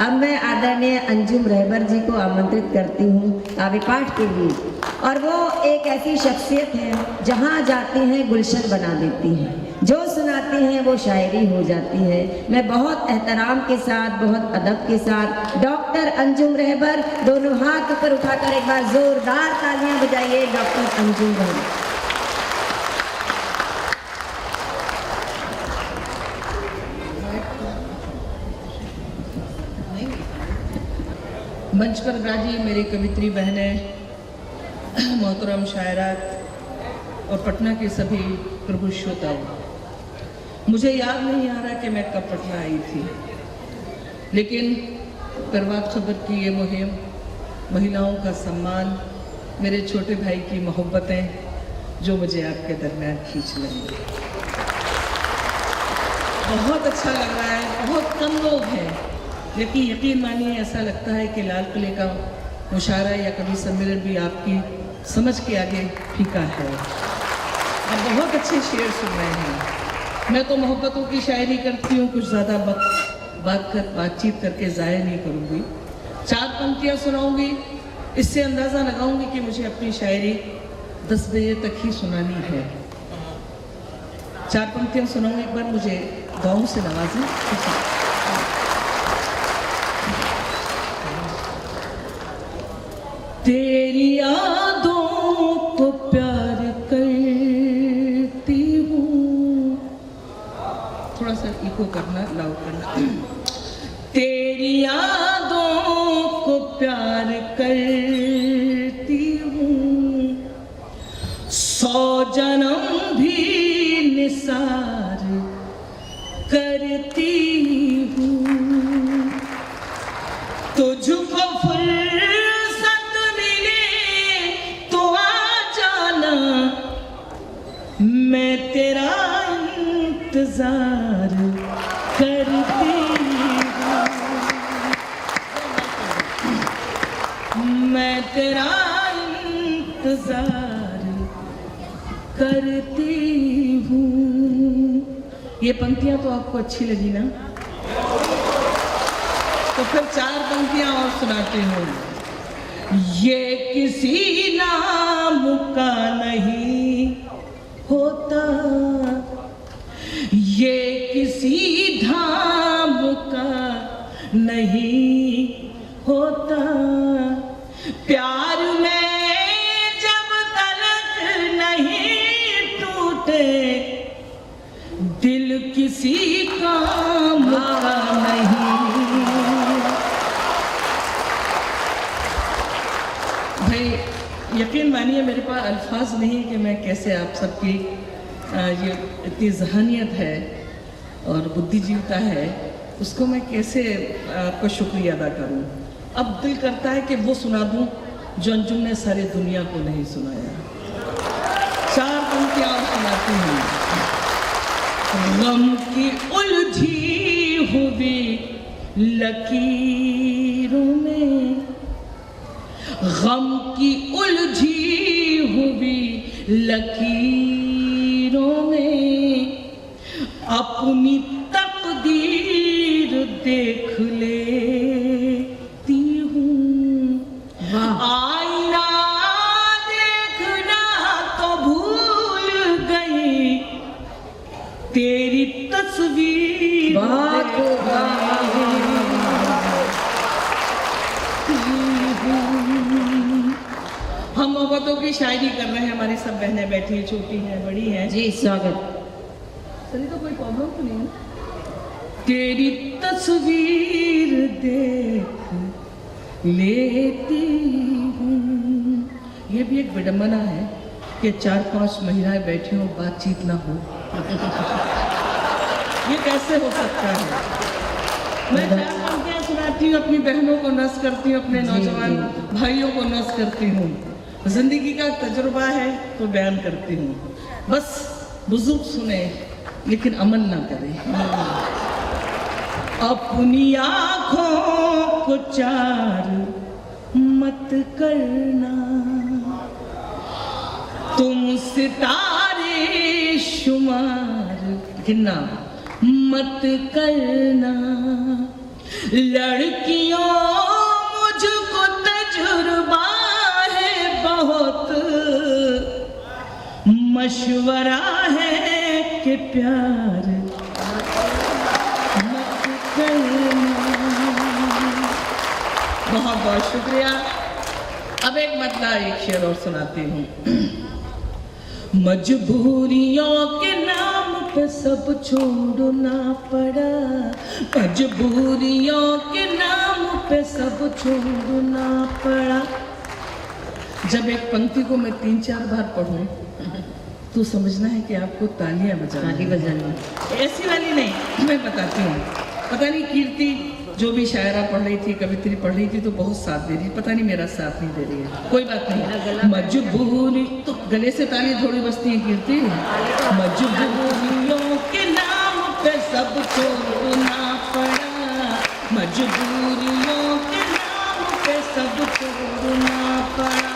अब मैं आदरणीय अंजुम रहबर जी को आमंत्रित करती हूँ काव्य पाठ के लिए। और वो एक ऐसी शख्सियत है जहाँ जाती हैं गुलशन बना देती हैं, जो सुनाती हैं वो शायरी हो जाती है। मैं बहुत एहतराम के साथ, बहुत अदब के साथ डॉक्टर अंजुम रहबर, दोनों हाथ ऊपर उठाकर एक बार जोरदार तालियां बजाइए डॉक्टर अंजुम रहबर। मंच पर विराजी मेरी कवित्री बहनें, मोहतरम शायरात और पटना के सभी प्रभु श्रोताओं, मुझे याद नहीं आ रहा कि मैं कब पटना आई थी, लेकिन प्रभात खबर की ये मुहिम, महिलाओं का सम्मान, मेरे छोटे भाई की मोहब्बतें जो मुझे आपके दरमियान खींच लेंगे। बहुत अच्छा लग रहा है। बहुत कम लोग हैं, लेकिन यकीन मानिए ऐसा लगता है कि लाल किले का मुशायरा या कवि सम्मेलन भी आपकी समझ के आगे फीका है। आप बहुत अच्छे शेर सुन रहे हैं। मैं तो मोहब्बतों की शायरी करती हूँ, कुछ ज़्यादा बातचीत करके ज़ाया नहीं करूँगी। 4 पंक्तियाँ सुनाऊँगी, इससे अंदाज़ा लगाऊँगी कि मुझे अपनी शायरी 10 बजे तक ही सुनानी है। 4 पंक्तियाँ सुनाऊँगी, एक बार मुझे गाँव से नवाजें। तेरी यादों को प्यार करती हूँ, थोड़ा सा इको करना, लाउड करना। तेरी यादों को प्यार करती हूँ, 100 जन्म भी निसार करती हूँ, तुझको मैं तेरा इंतजार करती हूँ, मैं तेरा इंतजार करती हूँ। ये पंक्तियाँ तो आपको अच्छी लगी ना? तो फिर 4 पंक्तियाँ और सुनाती हूँ। ये किसी नाम का नहीं होता, ये किसी धाम का नहीं होता, प्यार में जब तलक नहीं टूटे, दिल किसी काम का नहीं। भाई यकीन मानिए मेरे पास अल्फाज नहीं कि मैं कैसे आप सबकी ये इतनी जहानियत है और बुद्धिजीवता है, उसको मैं कैसे आपका शुक्रिया अदा करूं। अब दिल करता है कि वो सुना दूं जो अंजुम ने सारी दुनिया को नहीं सुनाया। 4 पंक्तियां और सुनाती हूँ। गम की उलझी हुई लकीरों में, गम की उलझी हुई लकीरों में अपनी तकदीर देख लेती हूँ। आईना देखना तो भूल गई, तेरी तस्वीर हम मोहब्बतों की शायरी कर रहे हैं। हमारी सब बहनें बैठी हैं, छोटी हैं, बड़ी हैं। जी स्वागत। सही तो कोई प्रॉब्लम तो नहीं? तेरी तस्वीर देख लेती हूँ। ये भी एक विडंबना है कि 4-5 महिलाएं बैठी हों, बातचीत ना हो। ये कैसे हो सकता है? मैं 4 पंक्तियां सुनाती हूँ, अपनी बहनों को नस करती हूँ, अपने नौजवान भाइयों को नस करती हूँ। जिंदगी का तजुर्बा है तो बयान करती हूँ। बस बुजुर्ग सुने लेकिन अमल ना करें। अपनी आँखों को 4 मत करना, तुम सितारे शुमार गिनना मत करना। लड़कियों मुझको तजुर्बा है बहुत, मशवरा है कि प्यार मत करना। बहुत बहुत शुक्रिया। अब एक मतलब एक शेर और सुनाती हूँ। मजबूरियों के नाम पे सब छोड़ना पड़ा, मजबूरियों के नाम पे सब छोड़ना पड़ा। जब एक पंक्ति को मैं 3-4 बार पढ़ूं तो समझना है कि आपको तालियां बजानी है। ऐसी वाली नहीं, मैं बताती हूँ। पता नहीं कीर्ति जो भी शायरा पढ़ रही थी, कवित्री पढ़ रही थी तो बहुत साथ दे रही, पता नहीं मेरा साथ नहीं दे रही है। कोई बात नहीं, मजबूरी तो गले से ताली थोड़ी बजती है कीर्ति। मजबूरियों के नाम पे सब छोड़ना पड़ा, मजबूरियों के नाम पे सब छोड़ना पड़ा,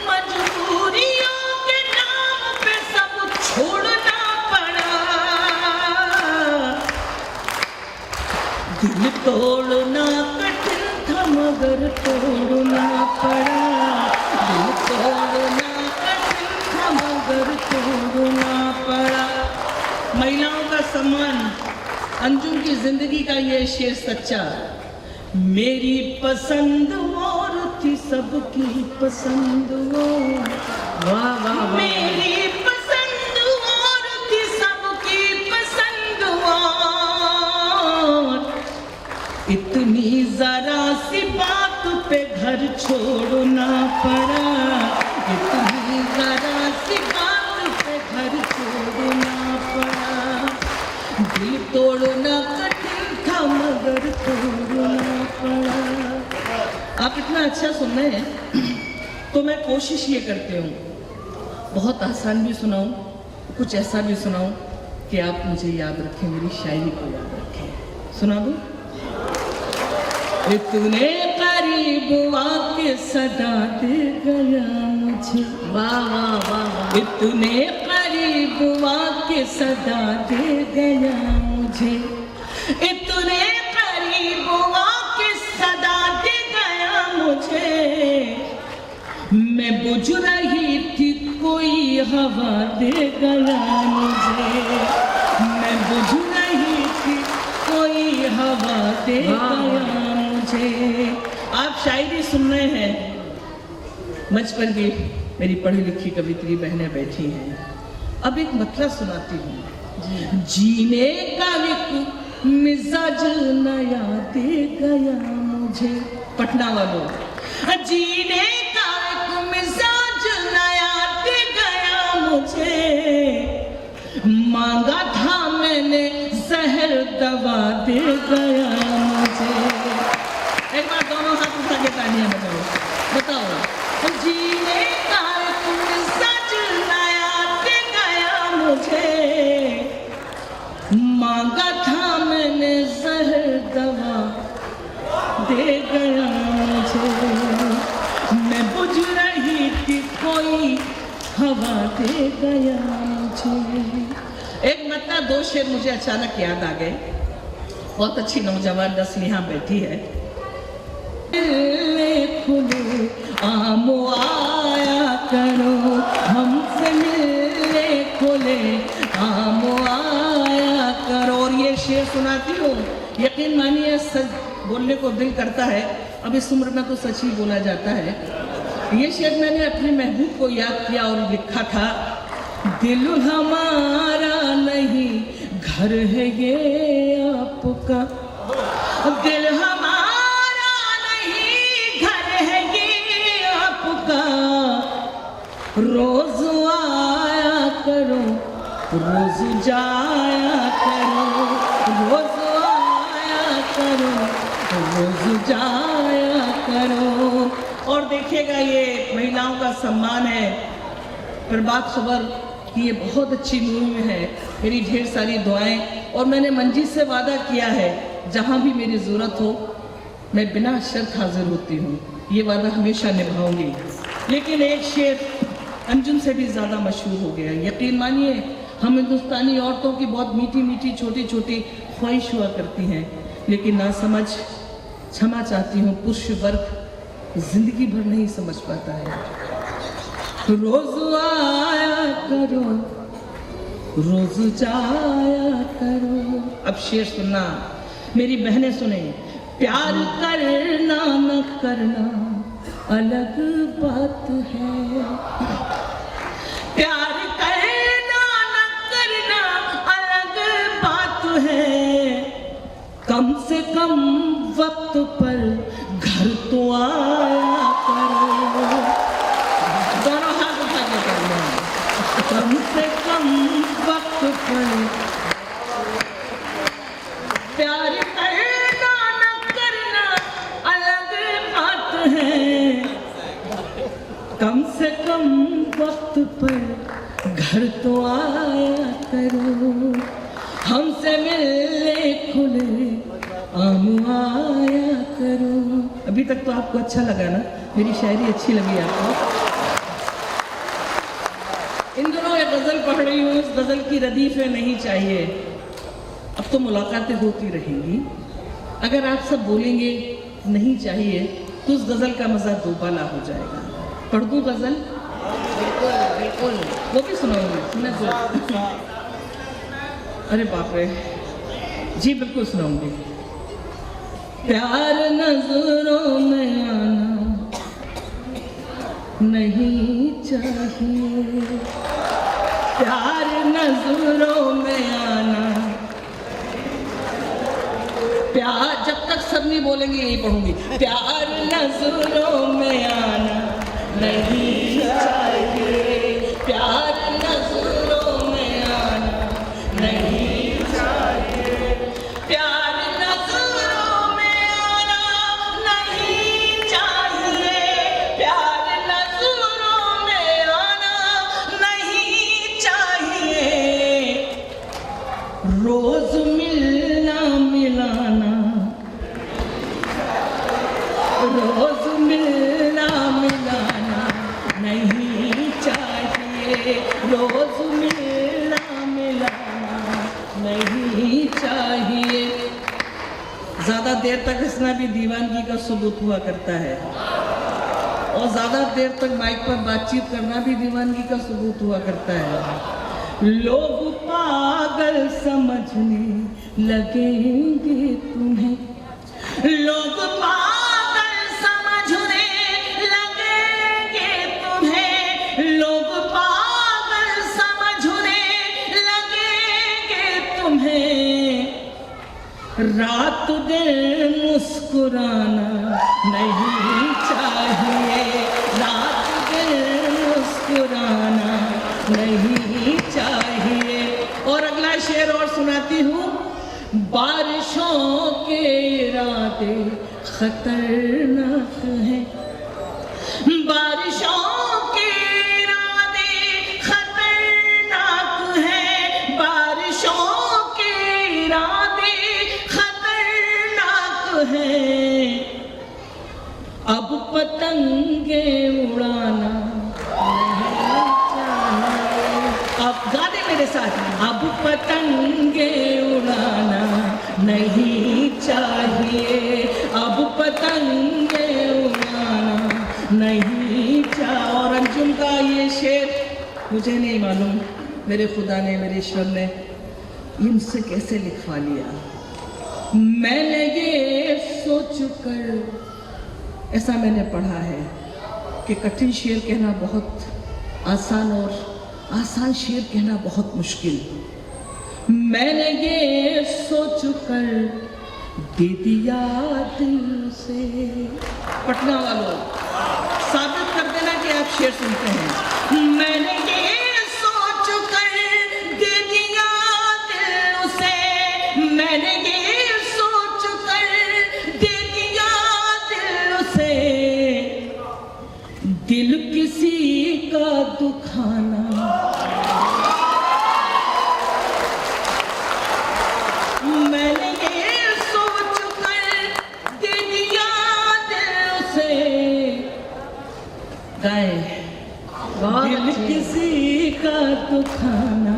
मजबूरियों के नाम पे सब छोड़ना पड़ा। दिल तोड़ना कठिन था मगर तोड़ना पड़ा, दिल तोड़ना कठिन था मगर तोड़ना पड़ा। महिलाओं का सम्मान, अंजुम की जिंदगी का ये शेर सच्चा। मेरी पसंद और थी सबकी पसंद और, वाह वाह, मेरी पसंद और थी सबकी पसंद और, इतनी जरा सी बात पे घर छोड़ना पड़ा, इतनी जरा सी बात पे घर छोड़ना पड़ा। दिल तोड़ना कठिन था मगर तोड़ना पड़ा। आप इतना अच्छा सुन रहे हैं तो मैं कोशिश ये करती हूँ बहुत आसान भी सुनाऊँ, कुछ ऐसा भी सुनाऊँ कि आप मुझे याद रखें, मेरी शायरी को याद रखें। सुना दूँ? इतने करीब आके सदा दे गया मुझे, वाह वाह वाह, इतने करीब आके सदा दे गया मुझे, इतने करीब आके सदा दे गया मुझे। मैं बुझ रही थी कोई हवा दे गया मुझे, मैं बुझ रही थी कोई हवा दे गया। आप शायरी सुन रहे हैं, मंच पर भी मेरी पढ़ी लिखी कवित्री बहनें बैठी हैं। अब एक मतलब सुनाती हूँ। जीने का एक मिजाज नया दे गया मुझे, पटना वालों, जीने का एक मिजाज नया दे गया मुझे। मांगा था मैंने जहर दवा दे गया मुझे। एक बार दोनों हाथ उठा के तालियां बजाओ, बताओ। जीने का एक मिजाज नया दे गया मुझे, मांगा था मैंने जहर दवा दे गया मुझे। मैं बुझ रही थी कोई हवा दे गया मुझे। एक मतलब 2 शेर मुझे अचानक याद आ गए। बहुत अच्छी नौजवान नस्ल यहाँ बैठी है। खुले आम आया करो, हमसे मिलने खुले आम आया करो। और ये शेर सुनाती हूँ, यकीन मानिए सच बोलने को दिल करता है। अब इस उम्र में तो सच ही बोला जाता है। ये शेर मैंने अपने महबूब को याद किया और लिखा था। दिल हमारा नहीं घर है ये आपका, दिल हमारा नहीं घर है ये आपका। रोज आया करो रोज जाया करो, रोज आया करो रोज जाया करो। और देखिएगा ये महिलाओं का सम्मान है। प्रभात खबर की ये बहुत अच्छी मुहिम है। मेरी ढेर सारी दुआएं, और मैंने मंजी से वादा किया है जहां भी मेरी ज़रूरत हो मैं बिना शर्त हाजिर होती हूँ। ये वादा हमेशा निभाऊंगी। लेकिन एक शेर अंजुम से भी ज़्यादा मशहूर हो गया। यकीन मानिए हम हिंदुस्तानी औरतों की बहुत मीठी मीठी छोटी छोटी ख्वाहिश हुआ करती हैं। लेकिन ना समझ, क्षमा चाहती हूँ, पुरुष वर्ग जिंदगी भर नहीं समझ पाता है। रोज आया करो, रोज जाया करो। अब शेर सुनना, मेरी बहनें सुने। प्यार करना न करना अलग बात है, प्यार करना न करना अलग बात है, कम से कम वक्त पर घर तो आया करो। दोनों हाथ उठा के करना, कम से कम वक्त पर प्यार करना न करना अलग बात है, कम से कम वक्त पर घर तो आया करो, हमसे मिलने खुले आम आया करो। अभी तक तो आपको अच्छा लगा ना, मेरी शायरी अच्छी लगी आपको? इन दिनों एक गजल पढ़ रही हूँ, इस गजल की रदीफें नहीं चाहिए। अब तो मुलाकातें होती रहेंगी, अगर आप सब बोलेंगे नहीं चाहिए तो उस गजल का मजा दोबाला हो जाएगा। पढ़ दूं गजल? बिल्कुल बिल्कुल, वो भी सुनाऊंगी। सुना? अरे बाप रे, जी बिल्कुल सुनाऊंगी। प्यार नजरों में आना नहीं चाहिए, प्यार नजरों में आना, प्यार, जब तक सब नहीं बोलेंगे यही पढ़ूंगी। प्यार नजरों में आना नहीं चाहिए, प्यार नजरों में आना नहीं चाहिए, प्यार नजरों में आना नहीं चाहिए, प्यार नजरों में आना नहीं चाहिए, रोज मिलना मिलाना, रोज मिलना मिलाना नहीं चाहिए, रोज मिलना मिलाना नहीं चाहिए। ज्यादा देर तक हंसना भी दीवानगी का सबूत हुआ करता है, और ज्यादा देर तक माइक पर बातचीत करना भी दीवानगी का सबूत हुआ करता है। लोग पागल समझने लगेंगे तुम्हें, लोग पागल समझने लगेंगे तुम्हें, लोग पागल समझने लगेंगे तुम्हें, रात दिन मुस्कुराना नहीं चाहिए, रात दिन मुस्कुराना नहीं चाहिए। और अगला शेर और सुनाती हूँ। बारिशों के इरादे खतरनाक हैं, बारिशों के इरादे खतरनाक हैं, बारिशों के इरादे खतरनाक हैं, अब पतंगे उड़ाना नहीं चाहिए। अब गाने मेरे साथ, अब पतंगे उड़ाना नहीं चाहिए, अब पतंगे उड़ाना नहीं चाहिए। और अंजुम का ये शेर मुझे नहीं मालूम, मेरे खुदा ने, मेरे ईश्वर ने इनसे कैसे लिखवा लिया। मैंने ये सोच कर, ऐसा मैंने पढ़ा है कि कठिन शेर कहना बहुत आसान और आसान शेर कहना बहुत मुश्किल। मैंने ये सोच कर दे दिया दिल से। पटना वालों साबित कर देना कि आप शेर सुनते हैं। मैंने ये सोच कर दे दिया दिल से, मैंने ये सोच कर दे दिया दिल से, दिल किसी का दुखाना मैंने ये सोच कर दे दिया दिल से। गाएं, दिल किसी का दुखाना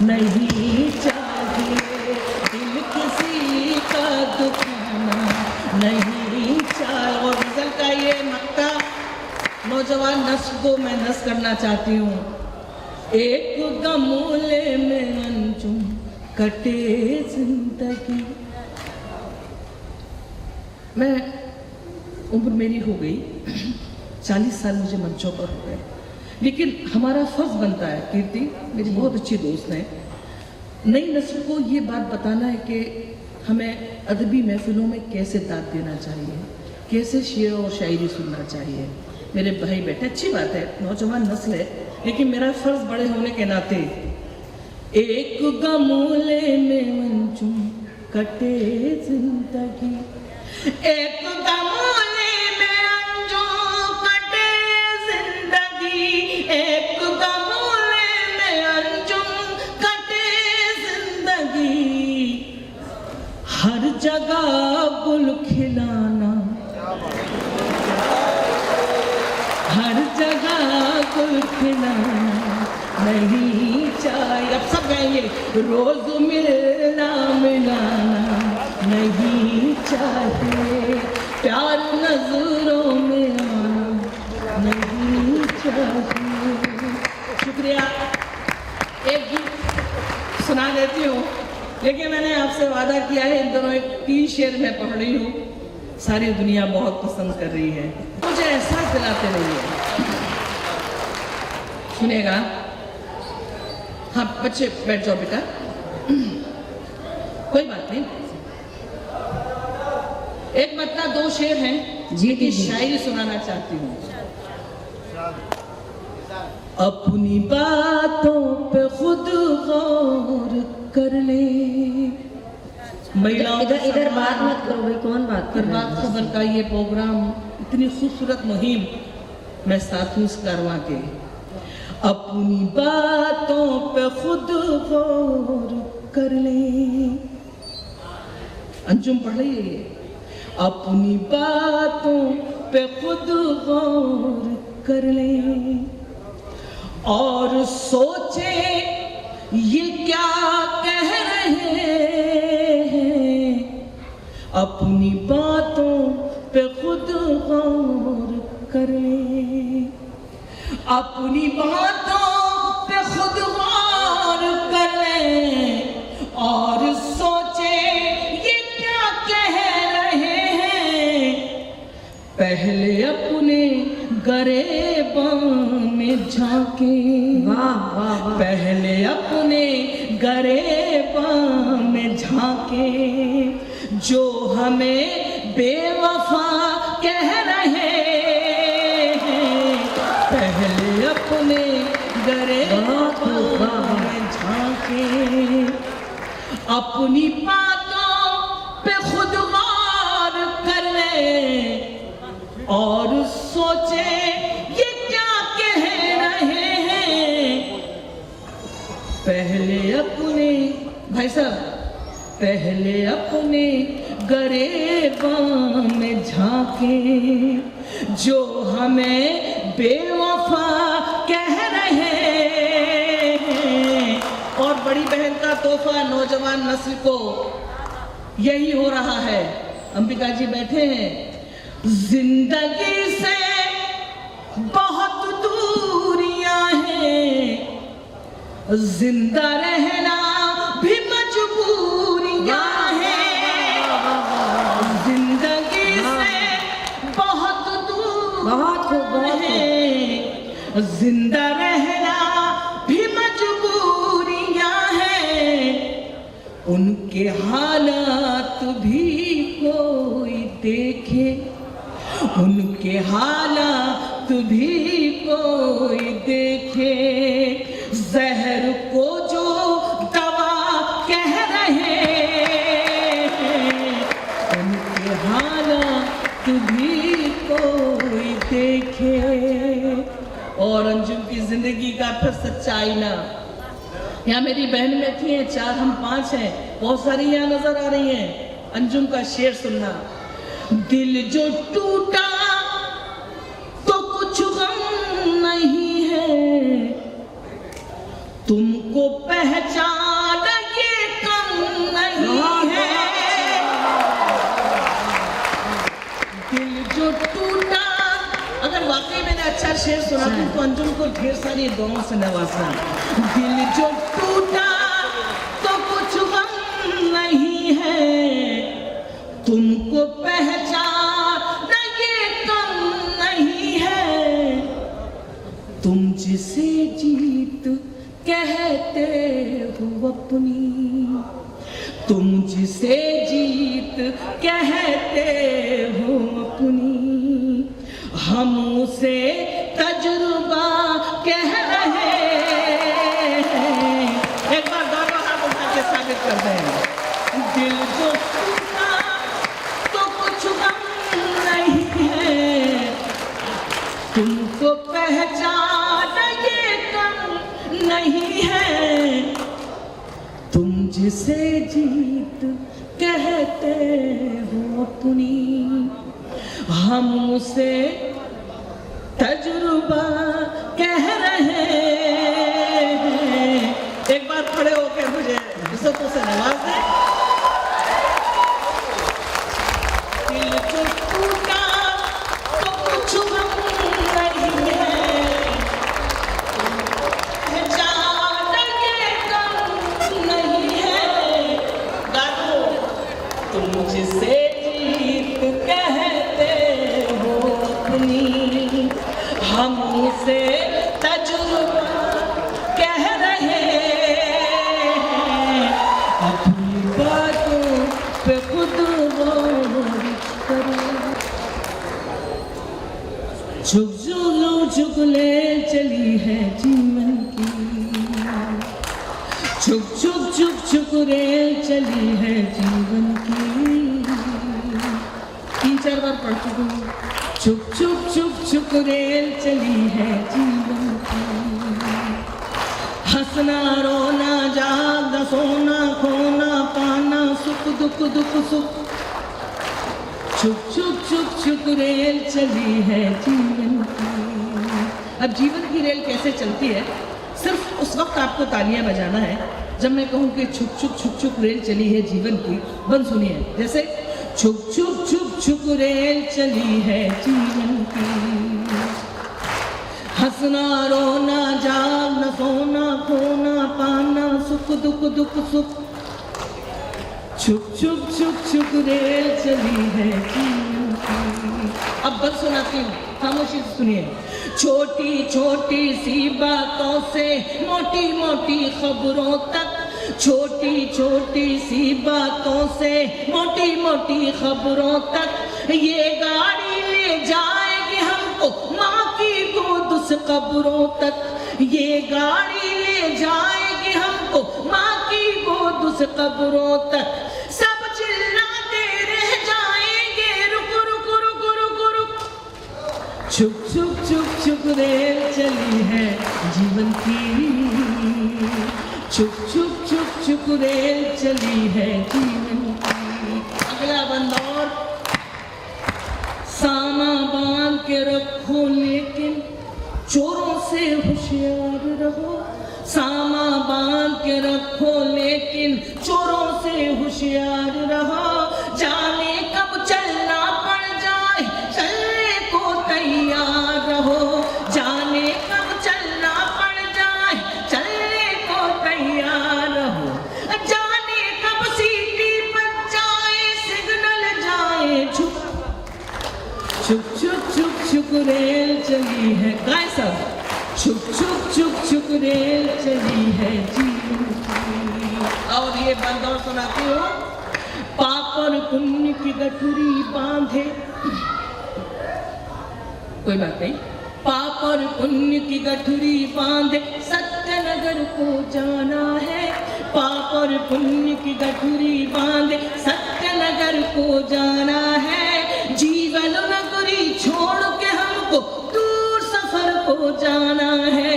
नहीं चाहिए, दिल किसी का दुख को मैं नस करना चाहती हूँ। एक गमूले में अंजुम कटे जिंदगी। मैं उम्र मेरी हो गई 40 साल मुझे मंचों पर हो गए, लेकिन हमारा फर्ज बनता है, कीर्ति मेरी बहुत अच्छी दोस्त है, नई नस्ल को ये बात बताना है कि हमें अदबी महफिलों में कैसे दाद देना चाहिए, कैसे शेर और शायरी सुनना चाहिए। मेरे भाई बेटे, अच्छी बात है, नौजवान नस्ल है, लेकिन मेरा फर्ज बड़े होने के नाते एक गमूले में मंजुम कटे जिंदगी, एक गमूले में अंजुम कटे जिंदगी, एक गमूले में अंजुम कटे जिंदगी। हर जगह गुल खिलाना, हर जगह गुल खिलाना नहीं चाहिए। अब सब गाएंगे, रोज मिलना मिलाना नहीं चाहिए, प्यार नजरों में आना नहीं चाहिए। शुक्रिया। एक गीत सुना देती हूँ, लेकिन मैंने आपसे वादा किया है, इन दोनों 3 शेर मैं पढ़ रही हूँ, सारी दुनिया बहुत पसंद कर रही है, मुझे एहसास दिलाते नहीं है। सुनेगा? हाँ बच्चे बैठ जाओ बेटा, कोई बात नहीं। एक मतलब 2 शेर हैं जी, की जी। शायरी सुनाना चाहती हूँ। अपनी बातों पे खुद गौर कर ले, महिलाओं इधर इधर बात मत करो भाई, कौन बात कर रहा बात है? खबर का ये प्रोग्राम, इतनी खूबसूरत मुहिम, मैं साथ हूँ इस कारवां के। अपनी बातों पे खुद गौर कर ले, अंजुम पढ़ रही है ये। अपनी बातों पे खुद गौर कर ले और सोचे ये क्या कह रहे हैं, अपनी बातों पे खुद गौर कर ले, अपनी बातों पे खुद गौर कर ले और सोचे ये क्या कह रहे हैं। पहले अपने गरेबां में झांके, वाह वाह वाह। पहले अपने गरेबां में झांके, जो हमें बेवफा कह रहे हैं। पहले अपने गरेबां में झांके, अपनी बातों पे खुद गौर कर ले और सोचे ये क्या कह रहे हैं। पहले अपने, भाई साहब, पहले अपने गरेबां में झांके, जो हमें बेवफा कह रहे हैं। और बड़ी बहन का तोहफा नौजवान नस्ल को यही हो रहा है। अंबिका जी बैठे हैं। जिंदगी से बहुत दूरियां हैं, जिंदा रहना भी मजबूरियां हैं। जिंदगी से बहुत दूर है, जिंदा रहना भी मजबूरियां हैं। उनके हालात भी कोई देखे, उनके हालात भी कोई देखे। जहर को जो दवा कह रहे हैं, उनके हालात भी कोई देखे। और अंजुम की जिंदगी का फिर सच्चा आईना। यहाँ मेरी बहन बैठी है, 4 हम 5 हैं, बहुत सारी यहाँ नजर आ रही हैं। अंजुम का शेर सुनना। दिल जो टूटा तो कुछ गम नहीं है, तुमको पहचान ये कम नहीं है। दिल जो टूटा, अगर वाकई मैंने अच्छा शेर सुनाती हूँ तो अंजुम को ढेर सारी दुआओं से नवाजना। दिल जो टूटा तो कुछ गम नहीं है, तुमको पहचान ये कम नहीं है, तुम जिसे जीत कहते हो अपनी, तुम जिसे जीत कहते हो अपनी, हम उसे तजुर्बा कह रहे हैं। एक बार दोनों हाथ उठा के साबित कर दें। दिल जो टूटा तो कुछ गम नहीं है, तुमको पहचान ये कम नहीं है, तुम जिसे जीत कहते हो अपनी, हम उसे तजुर्बा कह रहे हैं। एक बार खड़े होकर मुझे सबको से नवाज दें। दिल जो टूटा तो कुछ गम नहीं है, पहचान ये कम नहीं है, गादो तुम जिसे जीत कहते हो अपनी, हम उसे तजुर्बा कह रहे हैं। अपनी बातों पे खुद गौर करो। झुक ले चली है जीवन की, झुक रेल चली है जीवन की। 3-4 बार पढ़ चुकी हूँ। झुक रेल चली है जीवन की, हंसना रोना जागना सोना खोना पाना सुख दुख सुख, झुक रेल चली है जीवन की। अब जीवन की रेल कैसे चलती है, सिर्फ उस वक्त आपको तालियां बजाना है जब मैं कहूँ कि छुक रेल चली है जीवन की। बंद सुनिए, जैसे छुक रेल चली है जीवन की, हंसना रोना जागना सोना खोना पाना सुख दुख सुख, छुक रेल चली है जीवन की। अब बस सुनाती हूँ, खामोशी से सुनिए। छोटी सी बातों से मोटी खबरों तक, छोटी सी बातों से मोटी खबरों तक, ये गाड़ी ले जाएगी हमको माँ की गोद से कब्रों तक, ये गाड़ी ले जाएगी हमको माँ की गोद से कब्रों तक। सब चिल्लाते रह जाएंगे रुक रुक रुक रुक रुक, छुक रेल चली है जीवन की, छुक रेल चली है जीवन की। अगला बंद और, सामा बांध के रखो लेकिन चोरों से होशियार रहो, सामा बांध के रखो लेकिन चोरों से होशियार रहो, जाने कब चलना पड़ जाए चलने को तैयार रहो, जाने कब चलना पड़ जाए चलने को तैयार रहो, जाने कब सीटी बज जाए सिग्नल जाए छुप रेल चली है। गाय सब छुक रेल चली है जीवन की। और ये बंद और सुनाती हूँ। पाप और पुण्य की गठरी बांधे, कोई बात नहीं, पाप और पुण्य की गठरी बांधे सत्यनगर को जाना है, पाप और पुण्य की गठरी बांधे सत्यनगर को जाना है, जीवन नगरी छोड़ के हमको दूर सफर को जाना है,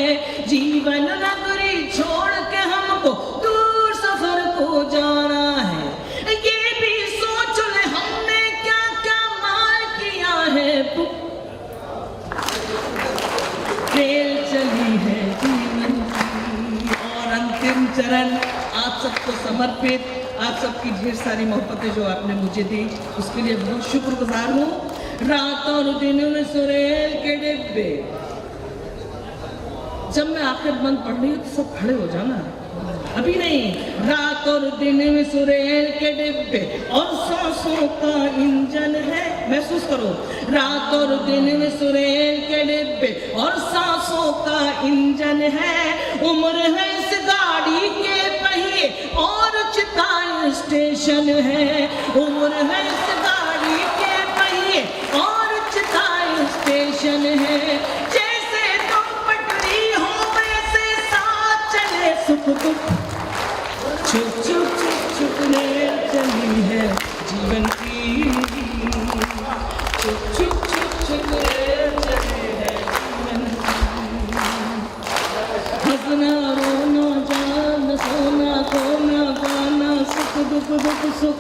जीवन नगरी छोड़ के हमको दूर सफर को जाना है। ये भी सोच ले हमने क्या क्या मार किया है, रेल चली है जीवन की। और अंतिम चरण आप सबको समर्पित, आप सबकी ढेर सारी मोहब्बतें जो आपने मुझे दी उसके लिए बहुत शुक्रगुजार हूँ। रात और दिन में सुरेल के डिब्बे जब मैं आखिर बंद पढ़ रही हूँ तो सब खड़े हो जाना, अभी नहीं। रात और दिन में सुरेल के डिब्बे और सांसों का इंजन है, महसूस करो। रात और दिन में सुरेल के डिब्बे और सांसों का इंजन है। उम्र है इस गाड़ी के पहिए और चिताएं स्टेशन है। उम्र है इस गाड़ी के पहिए और चिताएं स्टेशन है। जैसे तुम पटरी हो वैसे साथ चले सुख दुख, चुप चुप चुप चुप रेल चली है जीवन की। चुप चुप चुप चुप रेल चली है जीवन की। हंसना रोना जाना सोना खोना गाना सुख दुख दुख सुख।